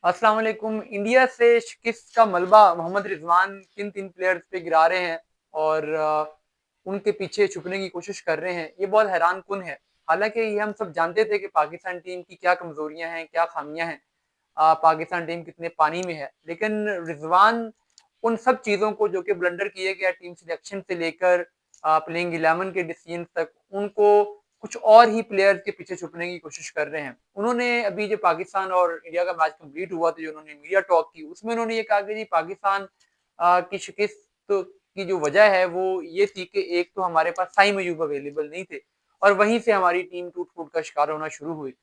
अस्सलाम वालेकुम। इंडिया से शिकस्त का मलबा मोहम्मद रिजवान किन तीन प्लेयर्स पे गिरा रहे हैं और उनके पीछे छुपने की कोशिश कर रहे हैं, ये बहुत हैरान कुन है। हालांकि ये हम सब जानते थे कि पाकिस्तान टीम की क्या कमजोरियां हैं, क्या खामियां हैं, पाकिस्तान टीम कितने पानी में है। लेकिन रिजवान उन सब चीज़ों को जो कि ब्लंडर किए गया टीम सिलेक्शन से लेकर प्लेइंग 11 के डिसीजन तक, उनको कुछ और ही प्लेयर्स के पीछे छुपने की कोशिश कर रहे हैं। उन्होंने अभी जो पाकिस्तान और इंडिया का मैच कंप्लीट हुआ था, जो उन्होंने मीडिया टॉक की, उसमें उन्होंने ये कहा कि जी पाकिस्तान की शिकस्त की जो वजह है वो ये थी कि एक तो हमारे पास साइम अयूब अवेलेबल नहीं थे और वहीं से हमारी टीम टूट फूट का शिकार होना शुरू हुई।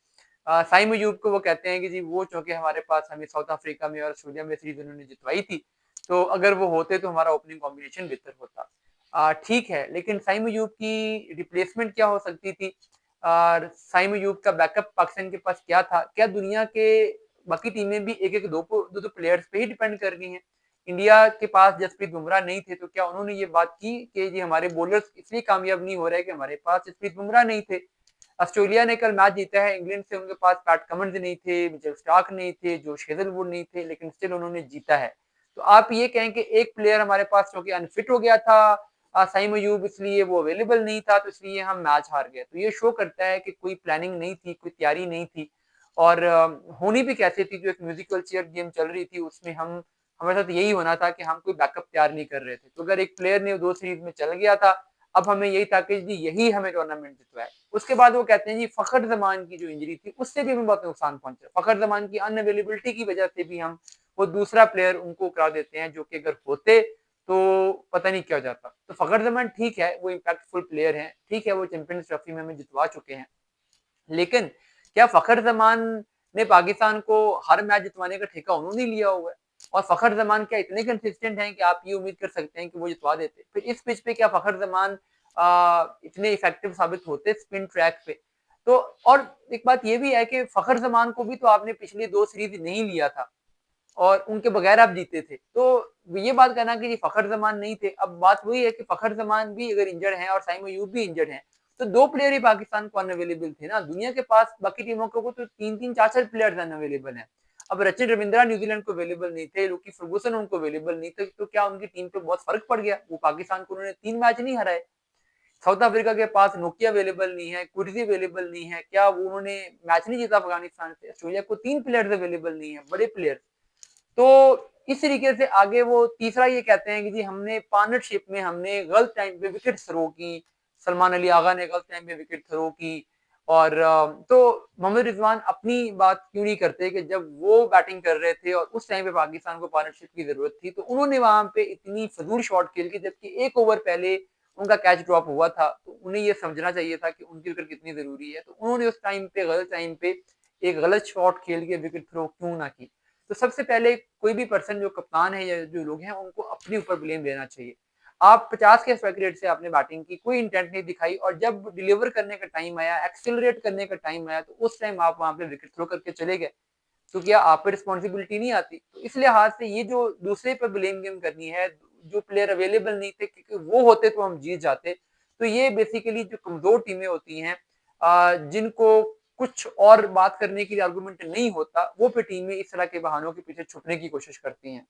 साइम अयूब को वो कहते हैं कि जी वो चूंकि हमारे पास हमें साउथ अफ्रीका में और ऑस्ट्रेलिया में सीरीज उन्होंने जितवाई थी, तो अगर वो होते तो हमारा ओपनिंग कॉम्बिनेशन बेहतर होता। ठीक है, लेकिन साइम अयूब की रिप्लेसमेंट क्या हो सकती थी? साइम अयूब का बैकअप पाकिस्तान के पास क्या था? क्या दुनिया के बाकी टीमें भी एक एक दो दो प्लेयर्स पे ही डिपेंड कर रही हैं? इंडिया के पास जसप्रीत बुमराह नहीं थे, तो क्या उन्होंने ये बात की कि जी हमारे बॉलर्स इसलिए कामयाब नहीं हो रहे कि हमारे पास जसप्रीत बुमराह नहीं थे? ऑस्ट्रेलिया ने कल मैच जीता है इंग्लैंड से, उनके पास पैट कमिंस नहीं थे, मिचेल स्टार्क नहीं थे, जोश हेजलवुड नहीं थे, लेकिन स्टिल उन्होंने जीता है। तो आप ये कहें कि एक प्लेयर हमारे पास जो कि अनफिट हो गया था, साइम अयूब, इसलिए वो अवेलेबल नहीं था, तो इसलिए हम मैच हार गए। तो ये शो करता है कि कोई प्लानिंग नहीं थी, कोई तैयारी नहीं थी और होनी भी कैसे थी। जो एक म्यूजिकल चेयर गेम चल रही थी उसमें हम हमारे साथ यही होना था कि हम कोई बैकअप तैयार नहीं कर रहे थे। तो अगर एक प्लेयर ने दो सीरीज में चल गया था, अब हमें यही था कि जी यही हमें टूर्नामेंट जितवाए। उसके बाद वो कहते हैं जी फखर जमान की जो इंजरी थी उससे भी हमें बहुत नुकसान पहुंचा, फखर जमान की अनअवेलेबिलिटी की वजह से भी हम वो दूसरा प्लेयर उनको करा देते हैं, जो कि अगर होते तो पता नहीं क्या हो जाता। तो फखर जमान ठीक है, वो इम्पैक्टफुल प्लेयर हैं, ठीक है, वो चैंपियंस ट्रॉफी में हमें जितवा चुके हैं, लेकिन क्या फखर जमान ने पाकिस्तान को हर मैच जितवाने का ठेका उन्होंने लिया हुआ है? और फखर जमान क्या इतने कंसिस्टेंट हैं कि आप ये उम्मीद कर सकते हैं कि वो जितवा देते? फिर इस पिच पे क्या फखर जमान इतने इफेक्टिव साबित होते स्पिन ट्रैक पे? तो और एक बात ये भी है कि फखर जमान को भी तो आपने पिछली दो सीरीज नहीं लिया था और उनके बगैर आप जीते थे। तो ये बात करना कि जी फखर जमान नहीं थे, अब बात वही है कि फखर जमान भी अगर इंजर्ड हैं और साइम अयूब भी इंजर्ड हैं, तो दो प्लेयर ही पाकिस्तान को अनअवेलेबल थे ना। दुनिया के पास बाकी टीमों को तो तीन तीन चार चार प्लेयर्स अनअवेलेबल हैं। अब रचिन रविंद्रा न्यूजीलैंड को अवेलेबल नहीं थे, लुकी फर्गूसन उनको अवेलेबल नहीं थे, तो क्या उनकी टीम पे बहुत फर्क पड़ गया? वो पाकिस्तान को उन्होंने 3 मैच नहीं हराए। साउथ अफ्रीका के पास नोकिया अवेलेबल नहीं है, कुर्जी अवेलेबल नहीं है, क्या वो उन्होंने मैच नहीं जीता अफगानिस्तान से? ऑस्ट्रेलिया को 3 प्लेयर्स अवेलेबल नहीं है, बड़े प्लेयर्स। तो इस तरीके से आगे वो तीसरा ये कहते हैं कि जी हमने पार्टनरशिप में हमने गलत टाइम पे विकेट थ्रो की, सलमान अली आगा ने गलत टाइम पे विकेट थ्रो की। और तो मोहम्मद रिजवान अपनी बात क्यों नहीं करते कि जब वो बैटिंग कर रहे थे और उस टाइम पे पाकिस्तान को पार्टनरशिप की जरूरत थी, तो उन्होंने वहां पे इतनी फजूल शॉट खेल की, जबकि एक ओवर पहले उनका कैच ड्रॉप हुआ था। तो उन्हें ये समझना चाहिए था कि उनकी विकेट कितनी जरूरी है, तो उन्होंने उस टाइम पे गलत टाइम पे एक गलत शॉट खेल के विकेट थ्रो क्यों ना की? तो सबसे पहले कोई भी पर्सन जो कप्तान है या जो लोग हैं उनको अपने ऊपर ब्लेम लेना चाहिए। आप 50 के स्ट्राइक रेट से आपने बैटिंग की, कोई इंटेंट नहीं दिखाई, और जब डिलीवर करने का टाइम आया, एक्सेलरेट करने का टाइम आया, तो उस टाइम आप वहां पे विकेट थ्रो करके चले गए। तो क्या आप पे रिस्पॉन्सिबिलिटी नहीं आती? तो इस लिहाज से ये जो दूसरे पर ब्लेम गेम करनी है, जो प्लेयर अवेलेबल नहीं थे, क्योंकि वो होते तो हम जीत जाते। तो ये बेसिकली जो कमजोर टीमें होती हैं, जिनको कुछ और बात करने के लिए आर्गुमेंट नहीं होता, वो फिर टीमें इस तरह के बहानों के पीछे छुपने की कोशिश करती हैं।